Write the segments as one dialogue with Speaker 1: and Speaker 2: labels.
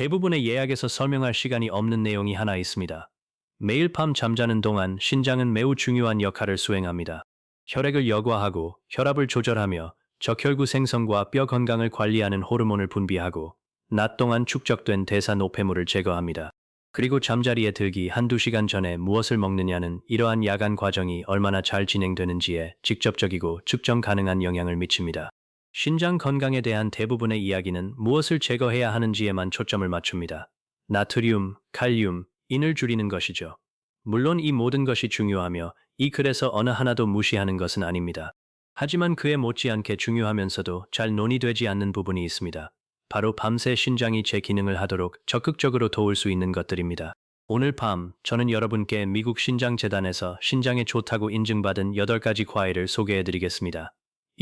Speaker 1: 대부분의 예약에서 설명할 시간이 없는 내용이 하나 있습니다. 매일 밤 잠자는 동안 신장은 매우 중요한 역할을 수행합니다. 혈액을 여과하고 혈압을 조절하며 적혈구 생성과 뼈 건강을 관리하는 호르몬을 분비하고 낮 동안 축적된 대사 노폐물을 제거합니다. 그리고 잠자리에 들기 한두 시간 전에 무엇을 먹느냐는 이러한 야간 과정이 얼마나 잘 진행되는지에 직접적이고 측정 가능한 영향을 미칩니다. 신장 건강에 대한 대부분의 이야기는 무엇을 제거해야 하는지에만 초점을 맞춥니다. 나트륨, 칼륨, 인을 줄이는 것이죠. 물론 이 모든 것이 중요하며 이 글에서 어느 하나도 무시하는 것은 아닙니다. 하지만 그에 못지않게 중요하면서도 잘 논의되지 않는 부분이 있습니다. 바로 밤새 신장이 제 기능을 하도록 적극적으로 도울 수 있는 것들입니다. 오늘 밤 저는 여러분께 미국 신장재단에서 신장에 좋다고 인증받은 8가지 과일을 소개해드리겠습니다.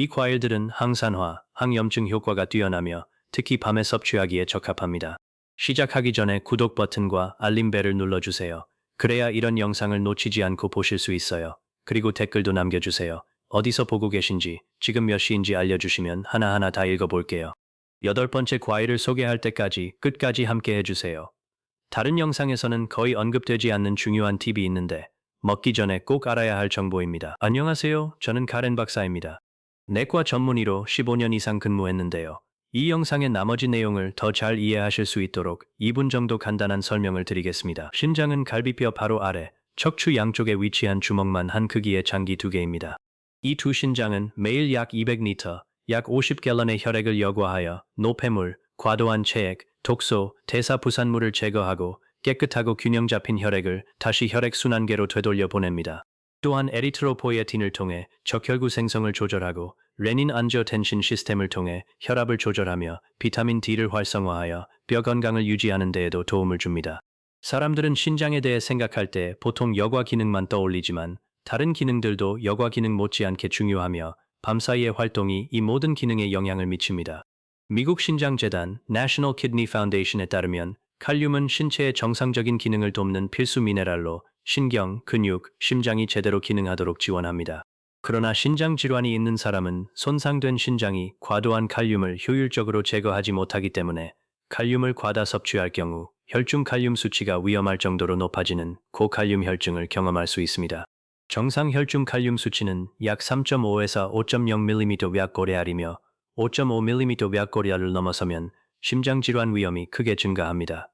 Speaker 1: 이 과일들은 항산화, 항염증 효과가 뛰어나며 특히 밤에 섭취하기에 적합합니다. 시작하기 전에 구독 버튼과 알림벨을 눌러주세요. 그래야 이런 영상을 놓치지 않고 보실 수 있어요. 그리고 댓글도 남겨주세요. 어디서 보고 계신지, 지금 몇 시인지 알려주시면 하나하나 다 읽어볼게요. 8번째 과일을 소개할 때까지 끝까지 함께 해주세요. 다른 영상에서는 거의 언급되지 않는 중요한 팁이 있는데 먹기 전에 꼭 알아야 할 정보입니다. 안녕하세요. 저는 카렌 박사입니다. 내과 전문의로 15년 이상 근무했는데요. 이 영상의 나머지 내용을 더 잘 이해하실 수 있도록 2분 정도 간단한 설명을 드리겠습니다. 신장은 갈비뼈 바로 아래, 척추 양쪽에 위치한 주먹만 한 크기의 장기 2개입니다. 이 두 신장은 매일 약 200리터, 약 50갤런의 혈액을 여과하여 노폐물, 과도한 체액, 독소, 대사 부산물을 제거하고 깨끗하고 균형 잡힌 혈액을 다시 혈액순환계로 되돌려 보냅니다. 또한 에리트로포이에틴을 통해 적혈구 생성을 조절하고 레닌 안지오텐신 시스템을 통해 혈압을 조절하며 비타민 D를 활성화하여 뼈 건강을 유지하는 데에도 도움을 줍니다. 사람들은 신장에 대해 생각할 때 보통 여과 기능만 떠올리지만 다른 기능들도 여과 기능 못지않게 중요하며 밤사이의 활동이 이 모든 기능에 영향을 미칩니다. 미국 신장재단 National Kidney Foundation에 따르면 칼륨은 신체의 정상적인 기능을 돕는 필수 미네랄로 신경, 근육, 심장이 제대로 기능하도록 지원합니다. 그러나 신장 질환이 있는 사람은 손상된 신장이 과도한 칼륨을 효율적으로 제거하지 못하기 때문에 칼륨을 과다 섭취할 경우 혈중 칼륨 수치가 위험할 정도로 높아지는 고칼륨 혈증을 경험할 수 있습니다. 정상 혈중 칼륨 수치는 약 3.5에서 5.0mm 왑고레알이며 5.5mm 왑고레알을 넘어서면 심장 질환 위험이 크게 증가합니다.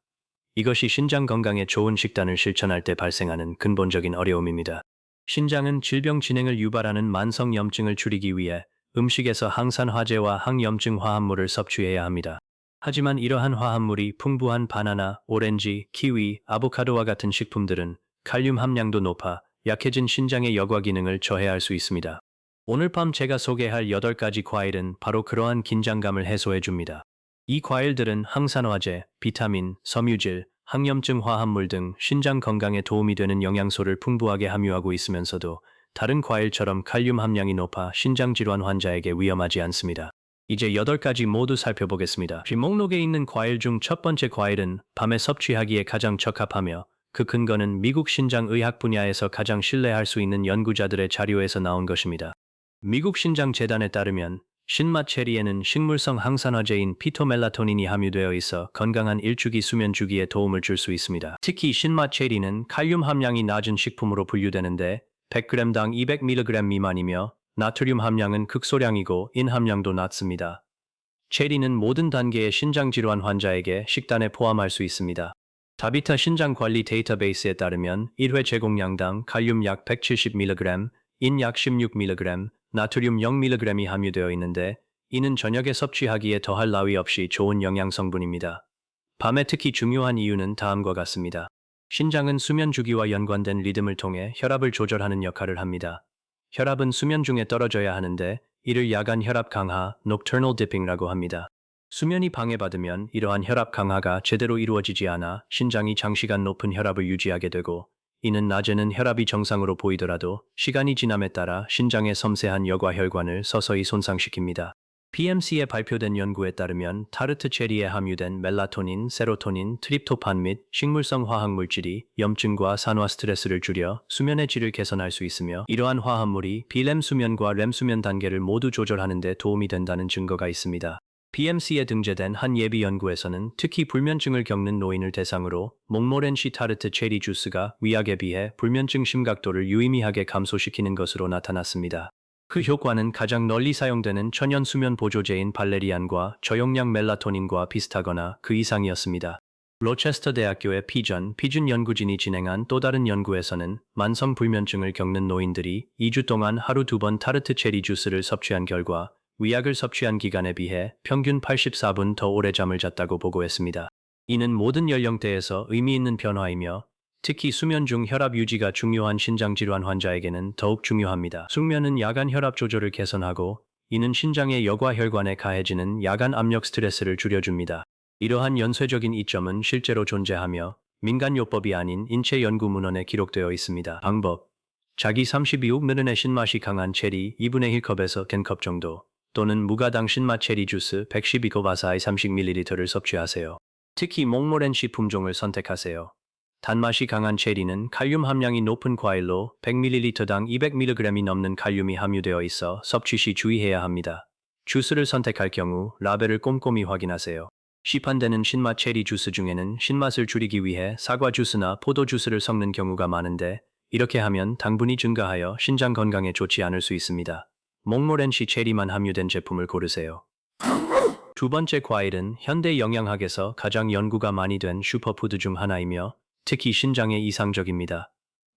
Speaker 1: 이것이 신장 건강에 좋은 식단을 실천할 때 발생하는 근본적인 어려움입니다. 신장은 질병 진행을 유발하는 만성염증을 줄이기 위해 음식에서 항산화제와 항염증 화합물을 섭취해야 합니다. 하지만 이러한 화합물이 풍부한 바나나, 오렌지, 키위, 아보카도와 같은 식품들은 칼륨 함량도 높아 약해진 신장의 여과 기능을 저해할 수 있습니다. 오늘 밤 제가 소개할 8가지 과일은 바로 그러한 긴장감을 해소해 줍니다. 이 과일들은 항산화제, 비타민, 섬유질, 항염증 화합물 등 신장 건강에 도움이 되는 영양소를 풍부하게 함유하고 있으면서도 다른 과일처럼 칼륨 함량이 높아 신장 질환 환자에게 위험하지 않습니다. 이제 8가지 모두 살펴보겠습니다. 목록에 있는 과일 중 첫 번째 과일은 밤에 섭취하기에 가장 적합하며 그 근거는 미국 신장의학 분야에서 가장 신뢰할 수 있는 연구자들의 자료에서 나온 것입니다. 미국 신장재단에 따르면 신맛 체리에는 식물성 항산화제인 피토멜라토닌이 함유되어 있어 건강한 일주기 수면 주기에 도움을 줄 수 있습니다. 특히 신맛 체리는 칼륨 함량이 낮은 식품으로 분류되는데 100g당 200mg 미만이며 나트륨 함량은 극소량이고 인 함량도 낮습니다. 체리는 모든 단계의 신장질환 환자에게 식단에 포함할 수 있습니다. 다비타 신장관리 데이터베이스에 따르면 1회 제공량당 칼륨 약 170mg, 인 약 16mg, 나트륨 0mg이 함유되어 있는데 이는 저녁에 섭취하기에 더할 나위 없이 좋은 영양 성분입니다. 밤에 특히 중요한 이유는 다음과 같습니다. 신장은 수면 주기와 연관된 리듬을 통해 혈압을 조절하는 역할을 합니다. 혈압은 수면 중에 떨어져야 하는데 이를 야간 혈압 강하, nocturnal dipping라고 합니다. 수면이 방해받으면 이러한 혈압 강하가 제대로 이루어지지 않아 신장이 장시간 높은 혈압을 유지하게 되고 이는 낮에는 혈압이 정상으로 보이더라도 시간이 지남에 따라 신장의 섬세한 여과 혈관을 서서히 손상시킵니다. PMC에 발표된 연구에 따르면 타르트 체리에 함유된 멜라토닌, 세로토닌, 트립토판 및 식물성 화학물질이 염증과 산화 스트레스를 줄여 수면의 질을 개선할 수 있으며 이러한 화합물이 비렘 수면과 렘 수면 단계를 모두 조절하는 데 도움이 된다는 증거가 있습니다. PMC에 등재된 한 예비 연구에서는 특히 불면증을 겪는 노인을 대상으로 몽모렌시 타르트 체리 주스가 위약에 비해 불면증 심각도를 유의미하게 감소시키는 것으로 나타났습니다. 그 효과는 가장 널리 사용되는 천연 수면 보조제인 발레리안과 저용량 멜라토닌과 비슷하거나 그 이상이었습니다. 로체스터 대학교의 피준 연구진이 진행한 또 다른 연구에서는 만성 불면증을 겪는 노인들이 2주 동안 하루 2번 타르트 체리 주스를 섭취한 결과 위약을 섭취한 기간에 비해 평균 84분 더 오래 잠을 잤다고 보고했습니다. 이는 모든 연령대에서 의미 있는 변화이며 특히 수면 중 혈압 유지가 중요한 신장질환 환자에게는 더욱 중요합니다. 숙면은 야간 혈압 조절을 개선하고 이는 신장의 여과 혈관에 가해지는 야간 압력 스트레스를 줄여줍니다. 이러한 연쇄적인 이점은 실제로 존재하며 민간요법이 아닌 인체 연구 문헌에 기록되어 있습니다. 방법: 자기 32억 ml의 신맛이 강한 체리 2분의 1컵에서 캔컵 정도 또는 무가당 신맛 체리 주스 112컵 아사히 30ml를 섭취하세요. 특히 몽모렌시 품종을 선택하세요. 단맛이 강한 체리는 칼륨 함량이 높은 과일로 100ml당 200mg이 넘는 칼륨이 함유되어 있어 섭취 시 주의해야 합니다. 주스를 선택할 경우 라벨을 꼼꼼히 확인하세요. 시판되는 신맛 체리 주스 중에는 신맛을 줄이기 위해 사과 주스나 포도 주스를 섞는 경우가 많은데 이렇게 하면 당분이 증가하여 신장 건강에 좋지 않을 수 있습니다. 몽모렌시 체리만 함유된 제품을 고르세요. 두 번째 과일은 현대 영양학에서 가장 연구가 많이 된 슈퍼푸드 중 하나이며 특히 신장에 이상적입니다.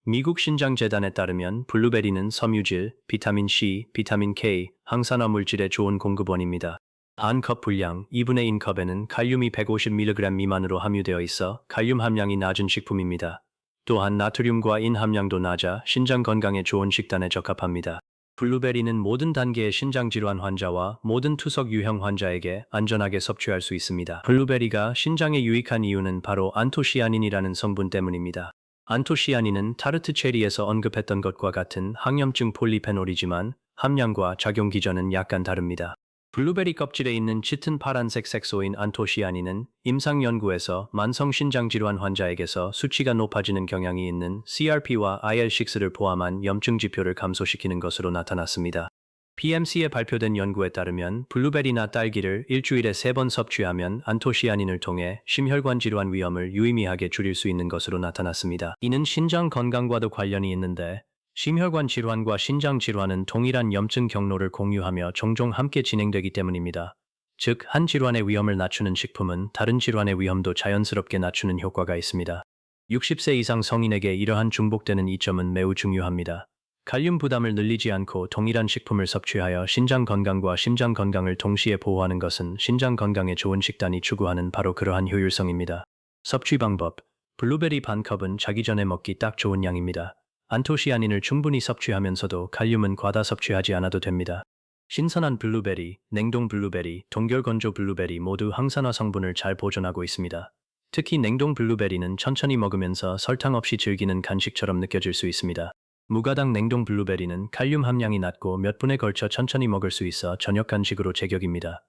Speaker 1: 미국 신장재단에 따르면 블루베리는 섬유질, 비타민 C, 비타민 K, 항산화 물질의 좋은 공급원입니다. 한 컵 분량 2분의 1컵에는 칼륨이 150mg 미만으로 함유되어 있어 칼륨 함량이 낮은 식품입니다. 또한 나트륨과 인 함량도 낮아 신장 건강에 좋은 식단에 적합합니다. 블루베리는 모든 단계의 신장질환 환자와 모든 투석 유형 환자에게 안전하게 섭취할 수 있습니다. 블루베리가 신장에 유익한 이유는 바로 안토시아닌이라는 성분 때문입니다. 안토시아닌은 타르트 체리에서 언급했던 것과 같은 항염증 폴리페놀이지만 함량과 작용 기전은 약간 다릅니다. 블루베리 껍질에 있는 짙은 파란색 색소인 안토시아닌은 임상 연구에서 만성 신장질환 환자에게서 수치가 높아지는 경향이 있는 CRP와 IL6를 포함한 염증 지표를 감소시키는 것으로 나타났습니다. PMC에 발표된 연구에 따르면 블루베리나 딸기를 일주일에 3번 섭취하면 안토시아닌을 통해 심혈관 질환 위험을 유의미하게 줄일 수 있는 것으로 나타났습니다. 이는 신장 건강과도 관련이 있는데 심혈관 질환과 신장 질환은 동일한 염증 경로를 공유하며 종종 함께 진행되기 때문입니다. 즉, 한 질환의 위험을 낮추는 식품은 다른 질환의 위험도 자연스럽게 낮추는 효과가 있습니다. 60세 이상 성인에게 이러한 중복되는 이점은 매우 중요합니다. 칼륨 부담을 늘리지 않고 동일한 식품을 섭취하여 신장 건강과 심장 건강을 동시에 보호하는 것은 신장 건강에 좋은 식단이 추구하는 바로 그러한 효율성입니다. 섭취 방법: 블루베리 반 컵은 자기 전에 먹기 딱 좋은 양입니다. 안토시아닌을 충분히 섭취하면서도 칼륨은 과다 섭취하지 않아도 됩니다. 신선한 블루베리, 냉동 블루베리, 동결 건조 블루베리 모두 항산화 성분을 잘 보존하고 있습니다. 특히 냉동 블루베리는 천천히 먹으면서 설탕 없이 즐기는 간식처럼 느껴질 수 있습니다. 무가당 냉동 블루베리는 칼륨 함량이 낮고 몇 분에 걸쳐 천천히 먹을 수 있어 저녁 간식으로 제격입니다.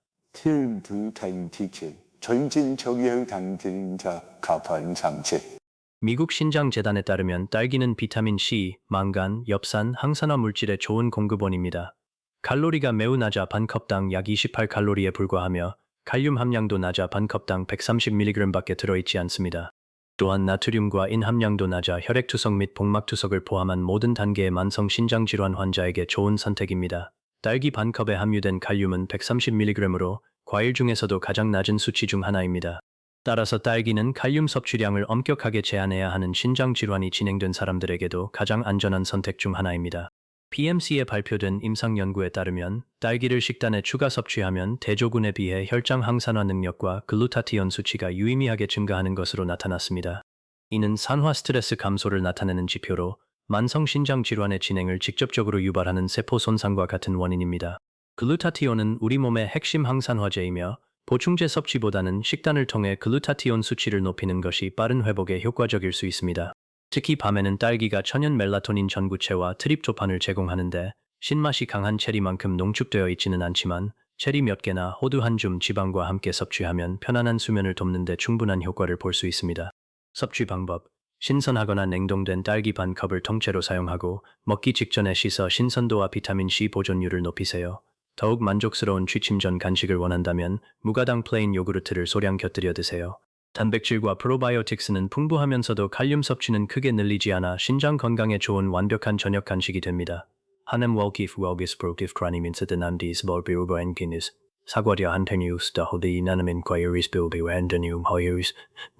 Speaker 1: 미국 신장재단에 따르면 딸기는 비타민 C, 망간, 엽산, 항산화 물질의 좋은 공급원입니다. 칼로리가 매우 낮아 반컵당 약 28칼로리에 불과하며 칼륨 함량도 낮아 반컵당 130mg밖에 들어있지 않습니다. 또한 나트륨과 인 함량도 낮아 혈액투석 및 복막투석을 포함한 모든 단계의 만성 신장질환 환자에게 좋은 선택입니다. 딸기 반컵에 함유된 칼륨은 130mg으로 과일 중에서도 가장 낮은 수치 중 하나입니다. 따라서 딸기는 칼륨 섭취량을 엄격하게 제한해야 하는 신장질환이 진행된 사람들에게도 가장 안전한 선택 중 하나입니다. PMC에 발표된 임상 연구에 따르면 딸기를 식단에 추가 섭취하면 대조군에 비해 혈장 항산화 능력과 글루타티온 수치가 유의미하게 증가하는 것으로 나타났습니다. 이는 산화 스트레스 감소를 나타내는 지표로 만성 신장 질환의 진행을 직접적으로 유발하는 세포 손상과 같은 원인입니다. 글루타티온은 우리 몸의 핵심 항산화제이며 보충제 섭취보다는 식단을 통해 글루타티온 수치를 높이는 것이 빠른 회복에 효과적일 수 있습니다. 특히 밤에는 딸기가 천연 멜라토닌 전구체와 트립토판을 제공하는데 신맛이 강한 체리만큼 농축되어 있지는 않지만 체리 몇 개나 호두 한 줌 지방과 함께 섭취하면 편안한 수면을 돕는 데 충분한 효과를 볼 수 있습니다. 섭취 방법: 신선하거나 냉동된 딸기 반 컵을 통째로 사용하고 먹기 직전에 씻어 신선도와 비타민 C 보존율을 높이세요. 더욱 만족스러운 취침 전 간식을 원한다면 무가당 플레인 요구르트를 소량 곁들여 드세요. 단백질과 프로바이오틱스는 풍부하면서도 칼륨 섭취는 크게 늘리지 않아 신장 건강에 좋은 완벽한 저녁 간식이 됩니다. 하넴 월기프 월기스 프로티프 크라니민스 드남디스 볼비우버 엔기니스 사과려 한테니우스 더호디 나누민 과일리스 빌비와 엔더니움 허유스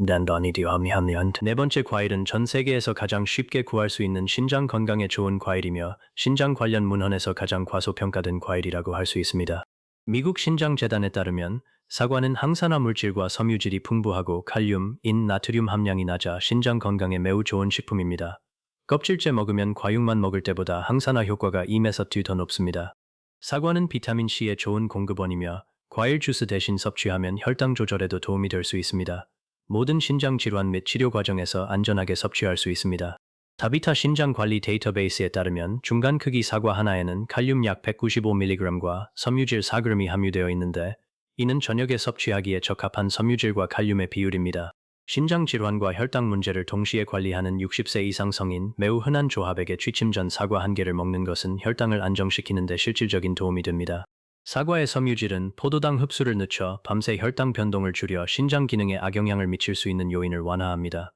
Speaker 1: 단더니디 함니함니언트. 네 번째 과일은 전 세계에서 가장 쉽게 구할 수 있는 신장 건강에 좋은 과일이며 신장 관련 문헌에서 가장 과소평가된 과일이라고 할 수 있습니다. 미국 신장재단에 따르면 사과는 항산화 물질과 섬유질이 풍부하고 칼륨, 인, 나트륨 함량이 낮아 신장 건강에 매우 좋은 식품입니다. 껍질째 먹으면 과육만 먹을 때보다 항산화 효과가 2에서 2더 높습니다. 사과는 비타민C의 좋은 공급원이며 과일 주스 대신 섭취하면 혈당 조절에도 도움이 될 수 있습니다. 모든 신장 질환 및 치료 과정에서 안전하게 섭취할 수 있습니다. 다비타 신장 관리 데이터베이스에 따르면 중간 크기 사과 하나에는 칼륨 약 195mg과 섬유질 4g이 함유되어 있는데 이는 저녁에 섭취하기에 적합한 섬유질과 칼륨의 비율입니다. 신장 질환과 혈당 문제를 동시에 관리하는 60세 이상 성인 매우 흔한 조합에게 취침 전 사과 한 개를 먹는 것은 혈당을 안정시키는 데 실질적인 도움이 됩니다. 사과의 섬유질은 포도당 흡수를 늦춰 밤새 혈당 변동을 줄여 신장 기능에 악영향을 미칠 수 있는 요인을 완화합니다.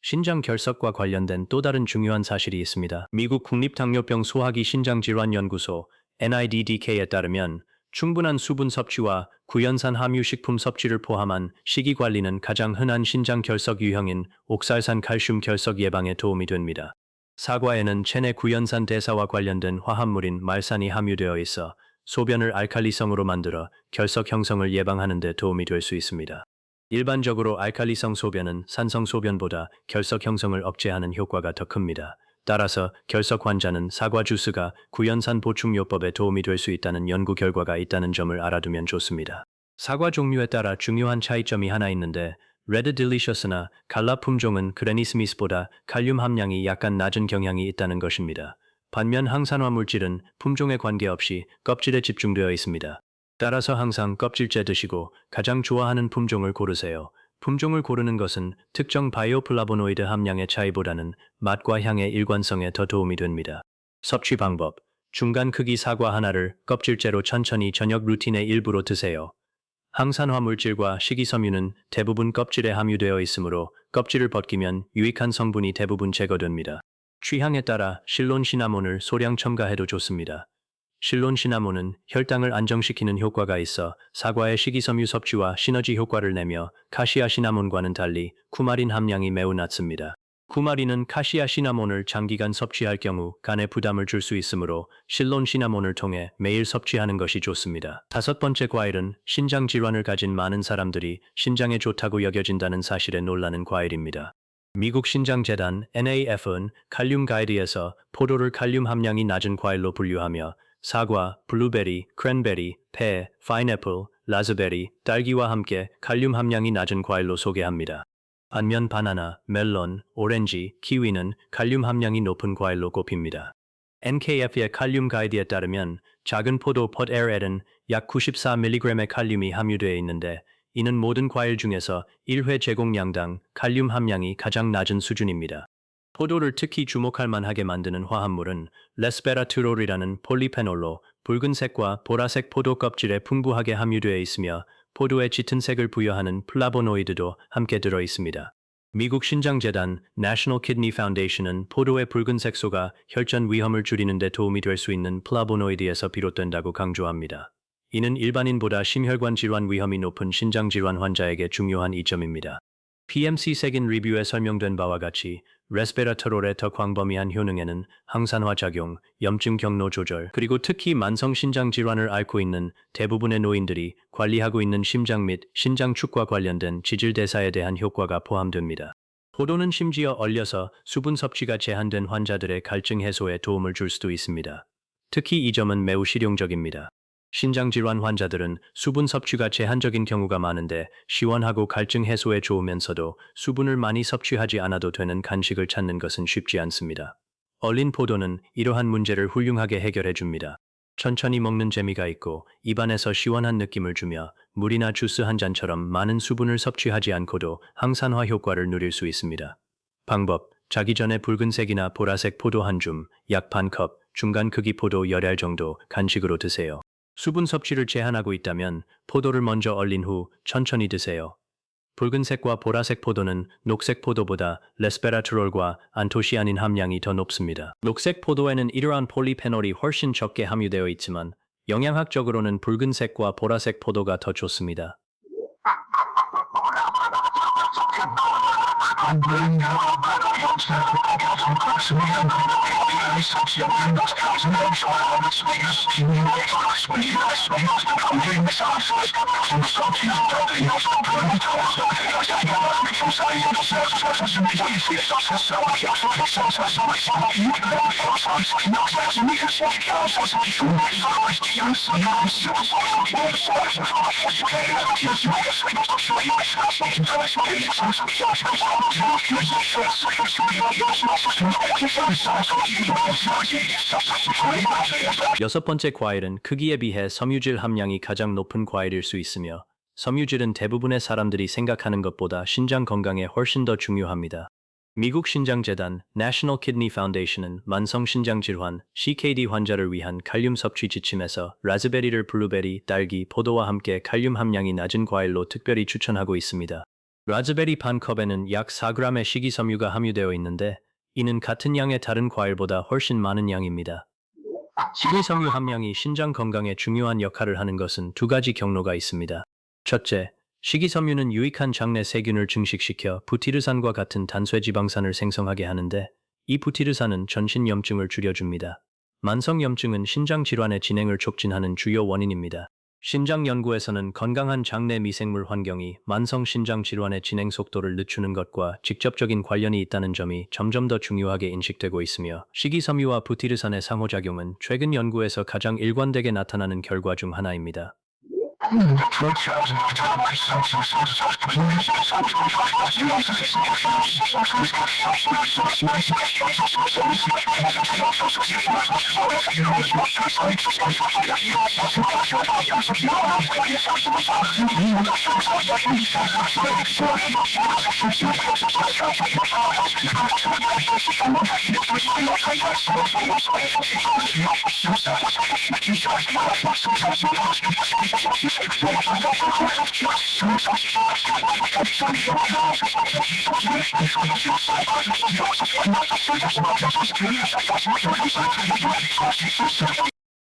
Speaker 1: 신장 결석과 관련된 또 다른 중요한 사실이 있습니다. 미국 국립당뇨병 소화기 신장질환연구소 NIDDK에 따르면 충분한 수분 섭취와 구연산 함유 식품 섭취를 포함한 식이 관리는 가장 흔한 신장 결석 유형인 옥살산 칼슘 결석 예방에 도움이 됩니다. 사과에는 체내 구연산 대사와 관련된 화합물인 말산이 함유되어 있어 소변을 알칼리성으로 만들어 결석 형성을 예방하는 데 도움이 될 수 있습니다. 일반적으로 알칼리성 소변은 산성 소변보다 결석 형성을 억제하는 효과가 더 큽니다. 따라서 결석 환자는 사과 주스가 구연산 보충요법에 도움이 될 수 있다는 연구 결과가 있다는 점을 알아두면 좋습니다. 사과 종류에 따라 중요한 차이점이 하나 있는데 레드 딜리셔스나 갈라 품종은 그레니스미스보다 칼륨 함량이 약간 낮은 경향이 있다는 것입니다. 반면 항산화 물질은 품종에 관계없이 껍질에 집중되어 있습니다. 따라서 항상 껍질째 드시고 가장 좋아하는 품종을 고르세요. 품종을 고르는 것은 특정 바이오플라보노이드 함량의 차이보다는 맛과 향의 일관성에 더 도움이 됩니다. 섭취 방법: 중간 크기 사과 하나를 껍질째로 천천히 저녁 루틴의 일부로 드세요. 항산화 물질과 식이섬유는 대부분 껍질에 함유되어 있으므로 껍질을 벗기면 유익한 성분이 대부분 제거됩니다. 취향에 따라 실론 시나몬을 소량 첨가해도 좋습니다. 실론 시나몬은 혈당을 안정시키는 효과가 있어 사과의 식이섬유 섭취와 시너지 효과를 내며 카시아 시나몬과는 달리 쿠마린 함량이 매우 낮습니다. 쿠마린은 카시아 시나몬을 장기간 섭취할 경우 간에 부담을 줄 수 있으므로 실론 시나몬을 통해 매일 섭취하는 것이 좋습니다. 다섯 번째 과일은 신장 질환을 가진 많은 사람들이 신장에 좋다고 여겨진다는 사실에 놀라는 과일입니다. 미국 신장재단 NAF은 칼륨 가이드에서 포도를 칼륨 함량이 낮은 과일로 분류하며 사과, 블루베리, 크랜베리, 배, 파인애플, 라즈베리, 딸기와 함께 칼륨 함량이 낮은 과일로 소개합니다. 반면 바나나, 멜론, 오렌지, 키위는 칼륨 함량이 높은 과일로 꼽힙니다. NKF의 칼륨 가이드에 따르면 작은 포도 폿에어에는 약 94mg의 칼륨이 함유되어 있는데 이는 모든 과일 중에서 1회 제공량당 칼륨 함량이 가장 낮은 수준입니다. 포도를 특히 주목할 만하게 만드는 화합물은 레스베라트롤이라는 폴리페놀로 붉은색과 보라색 포도 껍질에 풍부하게 함유되어 있으며 포도에 짙은 색을 부여하는 플라보노이드도 함께 들어 있습니다. 미국 신장재단 National Kidney Foundation은 포도의 붉은 색소가 혈전 위험을 줄이는 데 도움이 될 수 있는 플라보노이드에서 비롯된다고 강조합니다. 이는 일반인보다 심혈관 질환 위험이 높은 신장질환 환자에게 중요한 이점입니다. PMC 색인 리뷰에 설명된 바와 같이 레스베라트롤의 더 광범위한 효능에는 항산화 작용, 염증 경로 조절, 그리고 특히 만성 신장 질환을 앓고 있는 대부분의 노인들이 관리하고 있는 심장 및 신장 축과 관련된 지질 대사에 대한 효과가 포함됩니다. 포도는 심지어 얼려서 수분 섭취가 제한된 환자들의 갈증 해소에 도움을 줄 수도 있습니다. 특히 이 점은 매우 실용적입니다. 신장질환 환자들은 수분 섭취가 제한적인 경우가 많은데 시원하고 갈증 해소에 좋으면서도 수분을 많이 섭취하지 않아도 되는 간식을 찾는 것은 쉽지 않습니다. 얼린 포도는 이러한 문제를 훌륭하게 해결해 줍니다. 천천히 먹는 재미가 있고 입안에서 시원한 느낌을 주며 물이나 주스 한 잔처럼 많은 수분을 섭취하지 않고도 항산화 효과를 누릴 수 있습니다. 방법: 자기 전에 붉은색이나 보라색 포도 한 줌, 약 반 컵, 중간 크기 포도 열알 정도 간식으로 드세요. 수분 섭취를 제한하고 있다면 포도를 먼저 얼린 후 천천히 드세요. 붉은색과 보라색 포도는 녹색 포도보다 레스베라트롤과 안토시아닌 함량이 더 높습니다. 녹색 포도에는 이러한 폴리페놀이 훨씬 적게 함유되어 있지만 영양학적으로는 붉은색과 보라색 포도가 더 좋습니다. 여섯 번째 과일은 크기에 비해 섬유질 함량이 가장 높은 과일일 수 있으며 섬유질은 대부분의 사람들이 생각하는 것보다 신장 건강에 훨씬 더 중요합니다. 미국 신장재단 National Kidney Foundation은 만성 신장질환 CKD 환자를 위한 칼륨 섭취 지침에서 라즈베리를 블루베리, 딸기, 포도와 함께 칼륨 함량이 낮은 과일로 특별히 추천하고 있습니다. 라즈베리 반 컵에는 약 4g의 식이섬유가 함유되어 있는데 이는 같은 양의 다른 과일보다 훨씬 많은 양입니다. 식이섬유 함량이 신장 건강에 중요한 역할을 하는 것은 두 가지 경로가 있습니다. 첫째, 식이섬유는 유익한 장내 세균을 증식시켜 부티르산과 같은 단쇄지방산을 생성하게 하는데 이 부티르산은 전신염증을 줄여줍니다. 만성염증은 신장질환의 진행을 촉진하는 주요 원인입니다. 신장 연구에서는 건강한 장내 미생물 환경이 만성 신장 질환의 진행 속도를 늦추는 것과 직접적인 관련이 있다는 점이 점점 더 중요하게 인식되고 있으며 식이섬유와 부티르산의 상호작용은 최근 연구에서 가장 일관되게 나타나는 결과 중 하나입니다.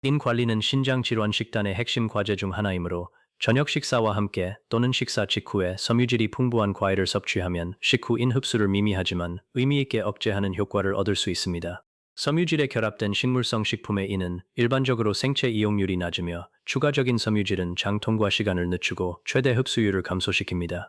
Speaker 1: 인 관리는 신장 질환 식단의 핵심 과제 중 하나이므로 저녁 식사와 함께 또는 식사 직후에 섬유질이 풍부한 과일을 섭취하면 식후인 흡수를 미미하지만 의미 있게 억제하는 효과를 얻을 수 있습니다. 섬유질에 결합된 식물성 식품의 인은 일반적으로 생체 이용률이 낮으며 추가적인 섬유질은 장 통과 시간을 늦추고 최대 흡수율을 감소시킵니다.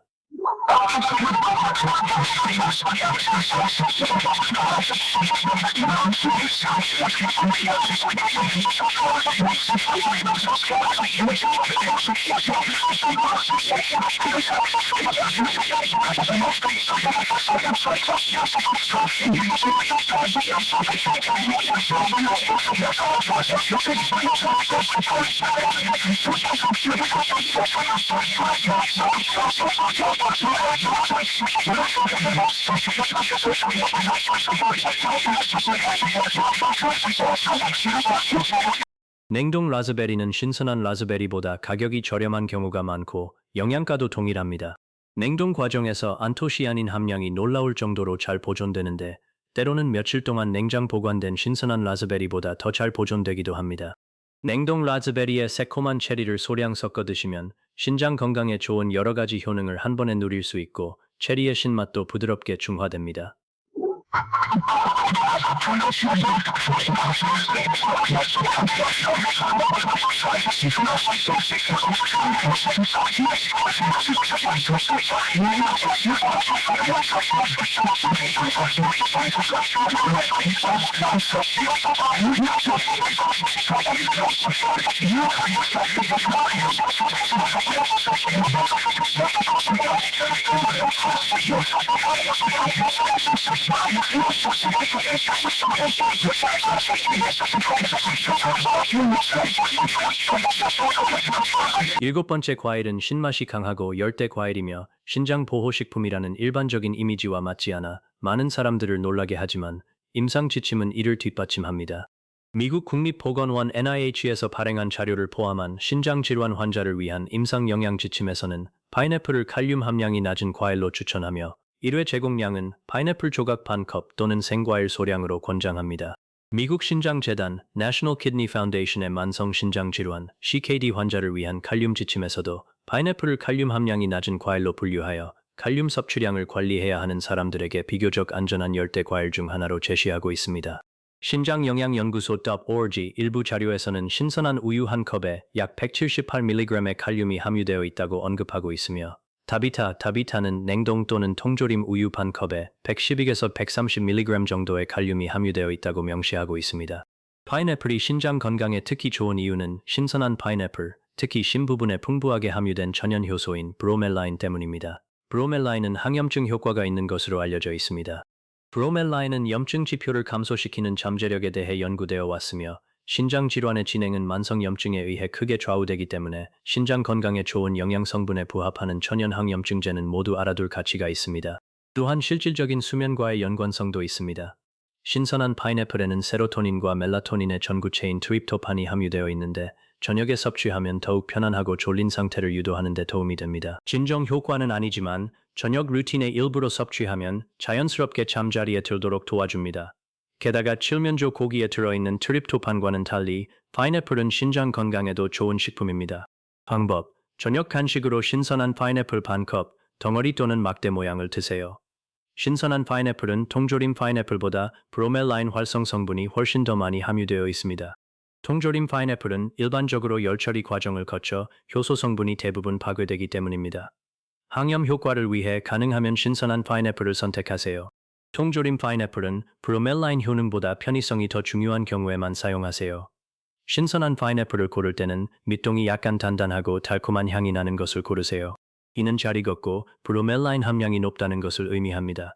Speaker 1: 냉동 라즈베리는 신선한 라즈베리보다 가격이 저렴한 경우가 많고 영양가도 동일합니다. 냉동 과정에서 안토시아닌 함량이 놀라울 정도로 잘 보존되는데 때로는 며칠 동안 냉장 보관된 신선한 라즈베리보다 더 잘 보존되기도 합니다. 냉동 라즈베리에 새콤한 체리를 소량 섞어 드시면 신장 건강에 좋은 여러 가지 효능을 한 번에 누릴 수 있고 체리의 신맛도 부드럽게 중화됩니다. 일곱 번째 과일은 신맛이 강하고 열대 과일이며 신장 보호식품이라는 일반적인 이미지와 맞지 않아 많은 사람들을 놀라게 하지만 임상 지침은 이를 뒷받침합니다. 미국 국립보건원 NIH에서 발행한 자료를 포함한 신장질환 환자를 위한 임상영양 지침에서는 파인애플을 칼륨 함량이 낮은 과일로 추천하며 1회 제공량은 파인애플 조각 반 컵 또는 생과일 소량으로 권장합니다. 미국 신장재단 National Kidney Foundation의 만성신장질환 CKD 환자를 위한 칼륨 지침에서도 파인애플을 칼륨 함량이 낮은 과일로 분류하여 칼륨 섭취량을 관리해야 하는 사람들에게 비교적 안전한 열대 과일 중 하나로 제시하고 있습니다. 신장영양연구소.org 일부 자료에서는 신선한 우유 한 컵에 약 178mg의 칼륨이 함유되어 있다고 언급하고 있으며 다비타는 냉동 또는 통조림 우유 반 컵에 112에서 130mg 정도의 칼륨이 함유되어 있다고 명시하고 있습니다. 파인애플이 신장 건강에 특히 좋은 이유는 신선한 파인애플, 특히 신 부분에 풍부하게 함유된 천연 효소인 브로멜라인 때문입니다. 브로멜라인은 항염증 효과가 있는 것으로 알려져 있습니다. 브로멜라인은 염증 지표를 감소시키는 잠재력에 대해 연구되어 왔으며 신장 질환의 진행은 만성 염증에 의해 크게 좌우되기 때문에 신장 건강에 좋은 영양 성분에 부합하는 천연 항염증제는 모두 알아둘 가치가 있습니다. 또한 실질적인 수면과의 연관성도 있습니다. 신선한 파인애플에는 세로토닌과 멜라토닌의 전구체인 트립토판이 함유되어 있는데 저녁에 섭취하면 더욱 편안하고 졸린 상태를 유도하는 데 도움이 됩니다. 진정 효과는 아니지만 저녁 루틴의 일부로 섭취하면 자연스럽게 잠자리에 들도록 도와줍니다. 게다가 칠면조 고기에 들어있는 트립토판과는 달리 파인애플은 신장 건강에도 좋은 식품입니다. 방법: 저녁 간식으로 신선한 파인애플 반 컵, 덩어리 또는 막대 모양을 드세요. 신선한 파인애플은 통조림 파인애플보다 브로멜라인 활성 성분이 훨씬 더 많이 함유되어 있습니다. 통조림 파인애플은 일반적으로 열처리 과정을 거쳐 효소 성분이 대부분 파괴되기 때문입니다. 항염 효과를 위해 가능하면 신선한 파인애플을 선택하세요. 통조림 파인애플은 브로멜라인 효능보다 편의성이 더 중요한 경우에만 사용하세요. 신선한 파인애플을 고를 때는 밑동이 약간 단단하고 달콤한 향이 나는 것을 고르세요. 이는 잘 익었고 브로멜라인 함량이 높다는 것을 의미합니다.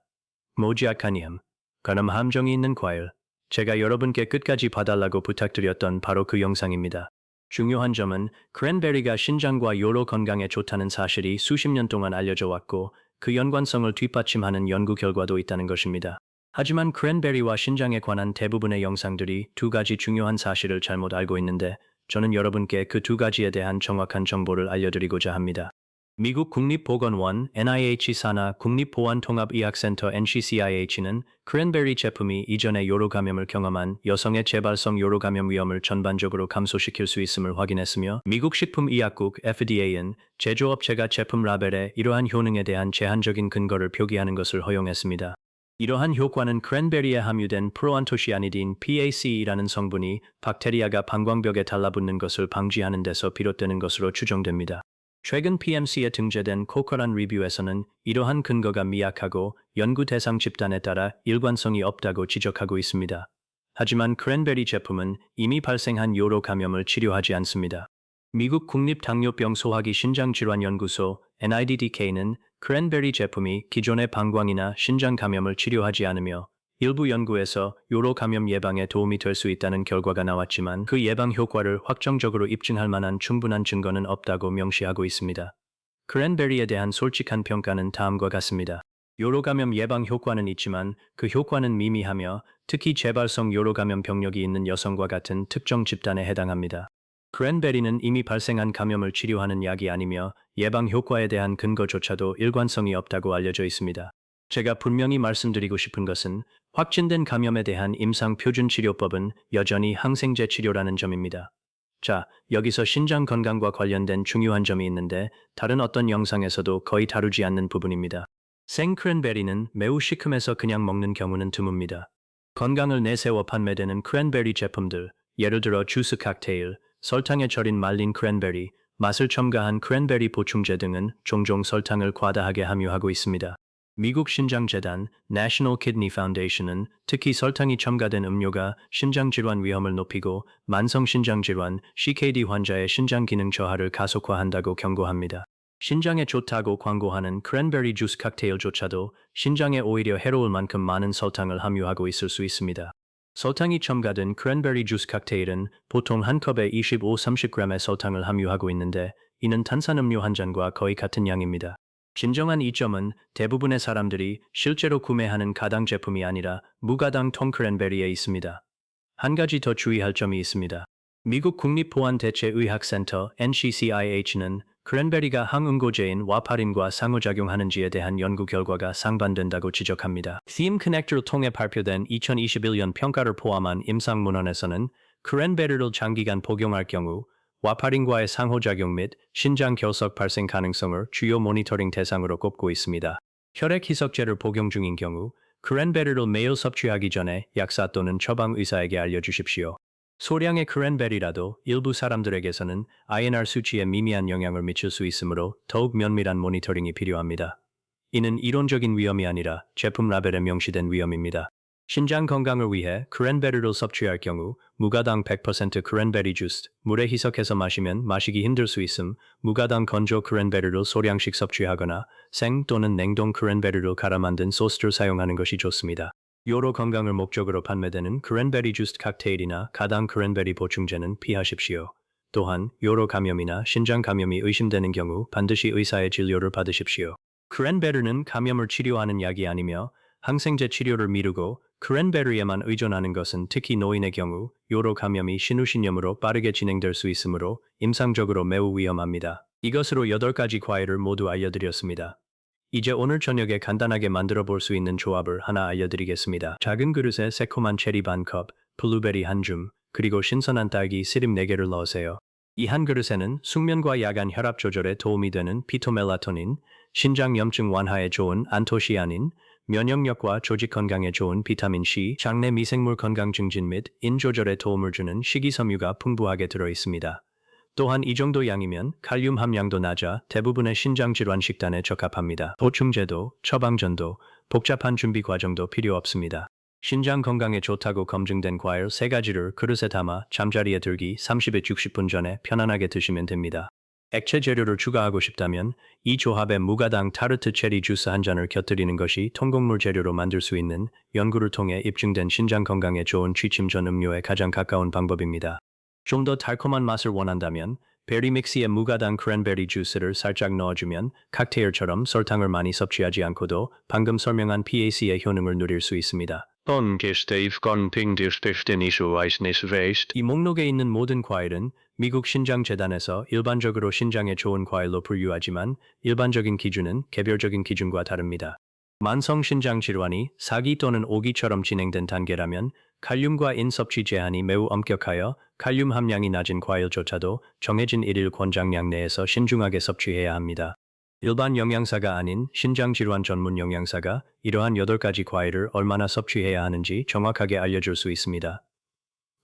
Speaker 1: 모지아카니움, 그럼 함정이 있는 과일. 제가 여러분께 끝까지 봐달라고 부탁드렸던 바로 그 영상입니다. 중요한 점은 크랜베리가 신장과 요로 건강에 좋다는 사실이 수십 년 동안 알려져 왔고 그 연관성을 뒷받침하는 연구 결과도 있다는 것입니다. 하지만 크랜베리와 신장에 관한 대부분의 영상들이 두 가지 중요한 사실을 잘못 알고 있는데 저는 여러분께 그 두 가지에 대한 정확한 정보를 알려드리고자 합니다. 미국 국립보건원 NIH 산하 국립보안통합의학센터 NCCIH는 크랜베리 제품이 이전에 요로 감염을 경험한 여성의 재발성 요로 감염 위험을 전반적으로 감소시킬 수 있음을 확인했으며 미국 식품의약국 FDA는 제조업체가 제품 라벨에 이러한 효능에 대한 제한적인 근거를 표기하는 것을 허용했습니다. 이러한 효과는 크랜베리에 함유된 프로안토시아니딘 PACE라는 성분이 박테리아가 방광벽에 달라붙는 것을 방지하는 데서 비롯되는 것으로 추정됩니다. 최근 PMC에 등재된 코커란 리뷰에서는 이러한 근거가 미약하고 연구 대상 집단에 따라 일관성이 없다고 지적하고 있습니다. 하지만 크랜베리 제품은 이미 발생한 요로 감염을 치료하지 않습니다. 미국 국립당뇨병 소화기 신장질환연구소 NIDDK는 크랜베리 제품이 기존의 방광이나 신장 감염을 치료하지 않으며 일부 연구에서 요로 감염 예방에 도움이 될 수 있다는 결과가 나왔지만 그 예방 효과를 확정적으로 입증할 만한 충분한 증거는 없다고 명시하고 있습니다. 크랜베리에 대한 솔직한 평가는 다음과 같습니다. 요로 감염 예방 효과는 있지만 그 효과는 미미하며 특히 재발성 요로 감염 병력이 있는 여성과 같은 특정 집단에 해당합니다. 크랜베리는 이미 발생한 감염을 치료하는 약이 아니며 예방 효과에 대한 근거조차도 일관성이 없다고 알려져 있습니다. 제가 분명히 말씀드리고 싶은 것은 확진된 감염에 대한 임상 표준 치료법은 여전히 항생제 치료라는 점입니다. 자, 여기서 신장 건강과 관련된 중요한 점이 있는데 다른 어떤 영상에서도 거의 다루지 않는 부분입니다. 생 크랜베리는 매우 시큼해서 그냥 먹는 경우는 드뭅니다. 건강을 내세워 판매되는 크랜베리 제품들, 예를 들어 주스 칵테일, 설탕에 절인 말린 크랜베리, 맛을 첨가한 크랜베리 보충제 등은 종종 설탕을 과다하게 함유하고 있습니다. 미국 신장재단 National Kidney Foundation은 특히 설탕이 첨가된 음료가 신장질환 위험을 높이고 만성신장질환 CKD 환자의 신장 기능 저하를 가속화한다고 경고합니다. 신장에 좋다고 광고하는 크랜베리 주스 칵테일조차도 신장에 오히려 해로울 만큼 많은 설탕을 함유하고 있을 수 있습니다. 설탕이 첨가된 크랜베리 주스 칵테일은 보통 한 컵에 25-30g의 설탕을 함유하고 있는데 이는 탄산음료 한 잔과 거의 같은 양입니다. 진정한 이점은 대부분의 사람들이 실제로 구매하는 가당 제품이 아니라 무가당 통 크랜베리에 있습니다. 한 가지 더 주의할 점이 있습니다. 미국 국립보안대체의학센터 NCCIH는 크랜베리가 항응고제인 와파린과 상호작용하는지에 대한 연구 결과가 상반된다고 지적합니다. Theme Connector를 통해 발표된 2021년 평가를 포함한 임상문헌에서는 크랜베리를 장기간 복용할 경우 와파린과의 상호작용 및 신장 결석 발생 가능성을 주요 모니터링 대상으로 꼽고 있습니다. 혈액 희석제를 복용 중인 경우 크랜베리를 매일 섭취하기 전에 약사 또는 처방 의사에게 알려주십시오. 소량의 크랜베리라도 일부 사람들에게서는 INR 수치에 미미한 영향을 미칠 수 있으므로 더욱 면밀한 모니터링이 필요합니다. 이는 이론적인 위험이 아니라 제품 라벨에 명시된 위험입니다. 신장 건강을 위해 크랜베리를 섭취할 경우 무가당 100% 크랜베리 주스, 물에 희석해서 마시면 마시기 힘들 수 있음 무가당 건조 크랜베리를 소량씩 섭취하거나 생 또는 냉동 크랜베리를 갈아 만든 소스를 사용하는 것이 좋습니다. 요로 건강을 목적으로 판매되는 크랜베리 주스 칵테일이나 가당 크랜베리 보충제는 피하십시오. 또한 요로 감염이나 신장 감염이 의심되는 경우 반드시 의사의 진료를 받으십시오. 크랜베리는 감염을 치료하는 약이 아니며 항생제 치료를 미루고 크랜베리에만 의존하는 것은 특히 노인의 경우 요로 감염이 신우신염으로 빠르게 진행될 수 있으므로 임상적으로 매우 위험합니다. 이것으로 8가지 과일을 모두 알려드렸습니다. 이제 오늘 저녁에 간단하게 만들어 볼 수 있는 조합을 하나 알려드리겠습니다. 작은 그릇에 새콤한 체리 반컵, 블루베리 한 줌, 그리고 신선한 딸기 씨름 4개를 넣으세요. 이 한 그릇에는 숙면과 야간 혈압 조절에 도움이 되는 피토멜라토닌, 신장 염증 완화에 좋은 안토시아닌, 면역력과 조직 건강에 좋은 비타민 C, 장내 미생물 건강 증진 및 인 조절에 도움을 주는 식이섬유가 풍부하게 들어 있습니다. 또한 이 정도 양이면 칼륨 함량도 낮아 대부분의 신장 질환 식단에 적합합니다. 보충제도, 처방전도, 복잡한 준비 과정도 필요 없습니다. 신장 건강에 좋다고 검증된 과일 3가지를 그릇에 담아 잠자리에 들기 30에 60분 전에 편안하게 드시면 됩니다. 액체 재료를 추가하고 싶다면 이 조합에 무가당 타르트 체리 주스 한 잔을 곁들이는 것이 통곡물 재료로 만들 수 있는 연구를 통해 입증된 신장 건강에 좋은 취침 전 음료에 가장 가까운 방법입니다. 좀 더 달콤한 맛을 원한다면 베리 믹스에 무가당 크랜베리 주스를 살짝 넣어주면 칵테일처럼 설탕을 많이 섭취하지 않고도 방금 설명한 PAC의 효능을 누릴 수 있습니다. 이 목록에 있는 모든 과일은 미국 신장재단에서 일반적으로 신장에 좋은 과일로 분류하지만 일반적인 기준은 개별적인 기준과 다릅니다. 만성 신장 질환이 4기 또는 5기처럼 진행된 단계라면 칼륨과 인 섭취 제한이 매우 엄격하여 칼륨 함량이 낮은 과일조차도 정해진 일일 권장량 내에서 신중하게 섭취해야 합니다. 일반 영양사가 아닌 신장 질환 전문 영양사가 이러한 8가지 과일을 얼마나 섭취해야 하는지 정확하게 알려줄 수 있습니다.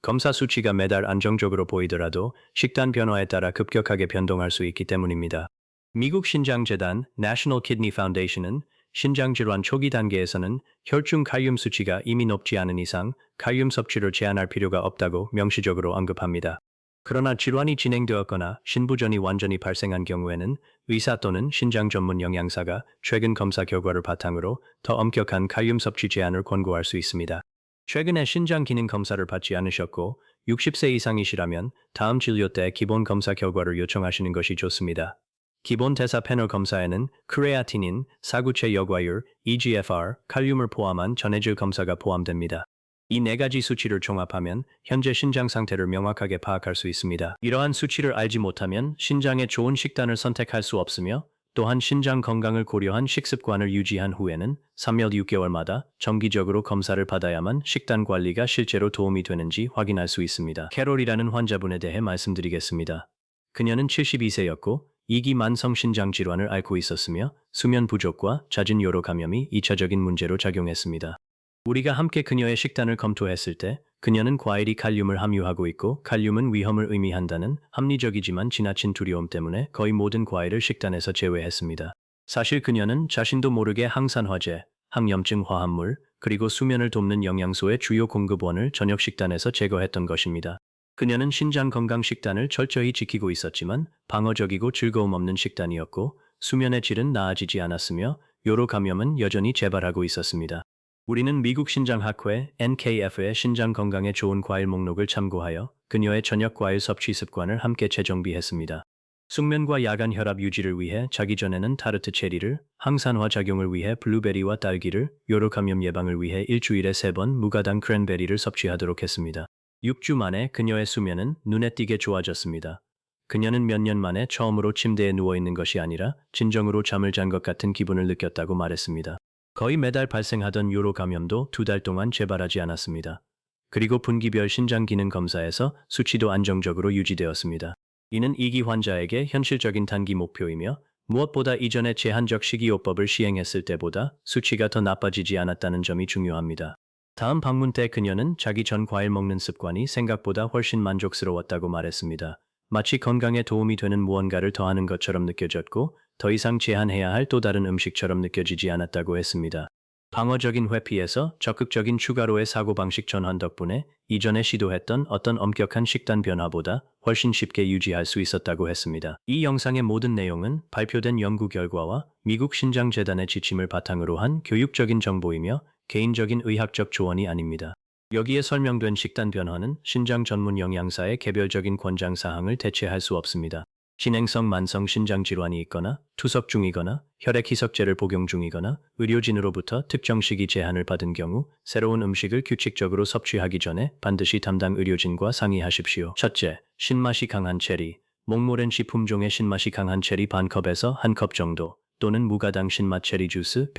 Speaker 1: 검사 수치가 매달 안정적으로 보이더라도 식단 변화에 따라 급격하게 변동할 수 있기 때문입니다. 미국 신장재단 National Kidney Foundation은 신장질환 초기 단계에서는 혈중 칼륨 수치가 이미 높지 않은 이상 칼륨 섭취를 제한할 필요가 없다고 명시적으로 언급합니다. 그러나 질환이 진행되었거나 신부전이 완전히 발생한 경우에는 의사 또는 신장 전문 영양사가 최근 검사 결과를 바탕으로 더 엄격한 칼륨 섭취 제한을 권고할 수 있습니다. 최근에 신장 기능 검사를 받지 않으셨고 60세 이상이시라면 다음 진료 때 기본 검사 결과를 요청하시는 것이 좋습니다. 기본 대사 패널 검사에는 크레아티닌, 사구체 여과율, EGFR, 칼륨을 포함한 전해질 검사가 포함됩니다. 이 4가지 수치를 종합하면 현재 신장 상태를 명확하게 파악할 수 있습니다. 이러한 수치를 알지 못하면 신장에 좋은 식단을 선택할 수 없으며 또한 신장 건강을 고려한 식습관을 유지한 후에는 3월 6개월마다 정기적으로 검사를 받아야만 식단 관리가 실제로 도움이 되는지 확인할 수 있습니다. 캐롤이라는 환자분에 대해 말씀드리겠습니다. 그녀는 72세였고 2기 만성 신장 질환을 앓고 있었으며 수면 부족과 잦은 요로 감염이 2차적인 문제로 작용했습니다. 우리가 함께 그녀의 식단을 검토했을 때 그녀는 과일이 칼륨을 함유하고 있고 칼륨은 위험을 의미한다는 합리적이지만 지나친 두려움 때문에 거의 모든 과일을 식단에서 제외했습니다. 사실 그녀는 자신도 모르게 항산화제, 항염증 화합물, 그리고 수면을 돕는 영양소의 주요 공급원을 저녁 식단에서 제거했던 것입니다. 그녀는 신장 건강 식단을 철저히 지키고 있었지만 방어적이고 즐거움 없는 식단이었고 수면의 질은 나아지지 않았으며 요로 감염은 여전히 재발하고 있었습니다. 우리는 미국 신장학회 NKF의 신장 건강에 좋은 과일 목록을 참고하여 그녀의 저녁 과일 섭취 습관을 함께 재정비했습니다. 숙면과 야간 혈압 유지를 위해 자기 전에는 타르트 체리를, 항산화 작용을 위해 블루베리와 딸기를, 요로 감염 예방을 위해 일주일에 3번 무가당 크랜베리를 섭취하도록 했습니다. 6주 만에 그녀의 수면은 눈에 띄게 좋아졌습니다. 그녀는 몇 년 만에 처음으로 침대에 누워있는 것이 아니라 진정으로 잠을 잔 것 같은 기분을 느꼈다고 말했습니다. 거의 매달 발생하던 요로 감염도 2달 동안 재발하지 않았습니다. 그리고 분기별 신장 기능 검사에서 수치도 안정적으로 유지되었습니다. 이는 2기 환자에게 현실적인 단기 목표이며 무엇보다 이전에 제한적 식이요법을 시행했을 때보다 수치가 더 나빠지지 않았다는 점이 중요합니다. 다음 방문 때 그녀는 자기 전 과일 먹는 습관이 생각보다 훨씬 만족스러웠다고 말했습니다. 마치 건강에 도움이 되는 무언가를 더하는 것처럼 느껴졌고 더 이상 제한해야 할 또 다른 음식처럼 느껴지지 않았다고 했습니다. 방어적인 회피에서 적극적인 추가로의 사고방식 전환 덕분에 이전에 시도했던 어떤 엄격한 식단 변화보다 훨씬 쉽게 유지할 수 있었다고 했습니다. 이 영상의 모든 내용은 발표된 연구 결과와 미국 신장재단의 지침을 바탕으로 한 교육적인 정보이며 개인적인 의학적 조언이 아닙니다. 여기에 설명된 식단 변화는 신장 전문 영양사의 개별적인 권장 사항을 대체할 수 없습니다. 진행성 만성 신장 질환이 있거나 투석 중이거나 혈액 희석제를 복용 중이거나 의료진으로부터 특정 시기 제한을 받은 경우 새로운 음식을 규칙적으로 섭취하기 전에 반드시 담당 의료진과 상의하십시오. 첫째, 신맛이 강한 체리. 목모렌시 품종의 신맛이 강한 체리 반컵에서 1컵 정도 또는 무가당 신맛 체리 주스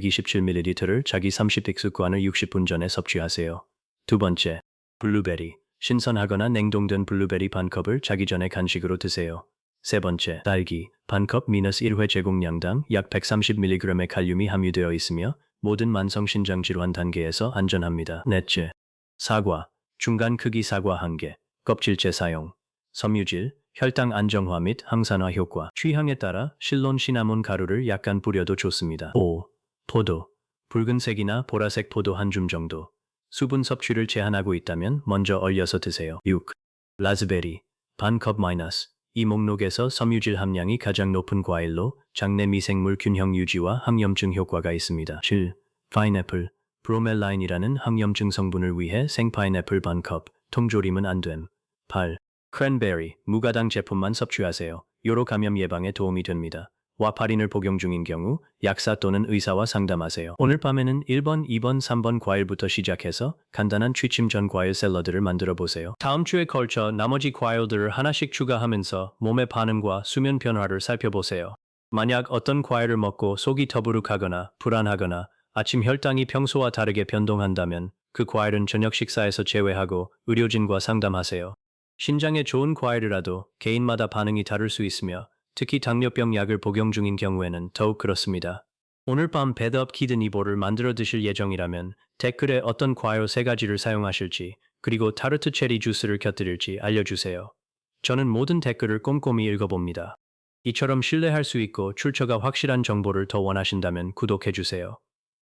Speaker 1: 113-227ml를 자기 30득수관을 60분 전에 섭취하세요. 두 번째, 블루베리. 신선하거나 냉동된 블루베리 반컵을 자기 전에 간식으로 드세요. 세 번째, 딸기. 반컵 -1회 제공량당 약 130mg의 칼륨이 함유되어 있으며 모든 만성 신장 질환 단계에서 안전합니다. 넷째, 사과. 중간 크기 사과 1개. 껍질째 사용. 섬유질, 혈당 안정화 및 항산화 효과. 취향에 따라 실론 시나몬 가루를 약간 뿌려도 좋습니다. 5. 포도. 붉은색이나 보라색 포도 한 줌 정도. 수분 섭취를 제한하고 있다면 먼저 얼려서 드세요. 6. 라즈베리. 반컵 마이너스. 이 목록에서 섬유질 함량이 가장 높은 과일로 장내 미생물 균형 유지와 항염증 효과가 있습니다. 7. 파인애플. 브로멜라인이라는 항염증 성분을 위해 생파인애플 반컵, 통조림은 안 됨. 8. 크랜베리. 무가당 제품만 섭취하세요. 요로 감염 예방에 도움이 됩니다. 와파린을 복용 중인 경우 약사 또는 의사와 상담하세요. 오늘 밤에는 1번, 2번, 3번 과일부터 시작해서 간단한 취침 전 과일 샐러드를 만들어 보세요. 다음 주에 걸쳐 나머지 과일들을 하나씩 추가하면서 몸의 반응과 수면 변화를 살펴보세요. 만약 어떤 과일을 먹고 속이 더부룩하거나 불안하거나 아침 혈당이 평소와 다르게 변동한다면 그 과일은 저녁 식사에서 제외하고 의료진과 상담하세요. 신장에 좋은 과일이라도 개인마다 반응이 다를 수 있으며 특히 당뇨병 약을 복용 중인 경우에는 더욱 그렇습니다. 오늘 밤 배드업 키드니볼을 만들어 드실 예정이라면 댓글에 어떤 과일 3가지를 사용하실지 그리고 타르트 체리 주스를 곁들일지 알려주세요. 저는 모든 댓글을 꼼꼼히 읽어봅니다. 이처럼 신뢰할 수 있고 출처가 확실한 정보를 더 원하신다면 구독해주세요.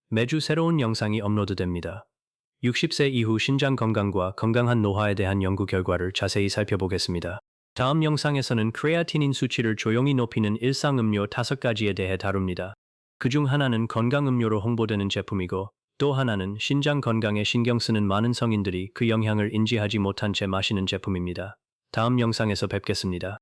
Speaker 1: 매주 새로운 영상이 업로드됩니다. 60세 이후 신장 건강과 건강한 노화에 대한 연구 결과를 자세히 살펴보겠습니다. 다음 영상에서는 크레아티닌 수치를 조용히 높이는 일상 음료 5가지에 대해 다룹니다. 그중 하나는 건강 음료로 홍보되는 제품이고 또 하나는 신장 건강에 신경 쓰는 많은 성인들이 그 영향을 인지하지 못한 채 마시는 제품입니다. 다음 영상에서 뵙겠습니다.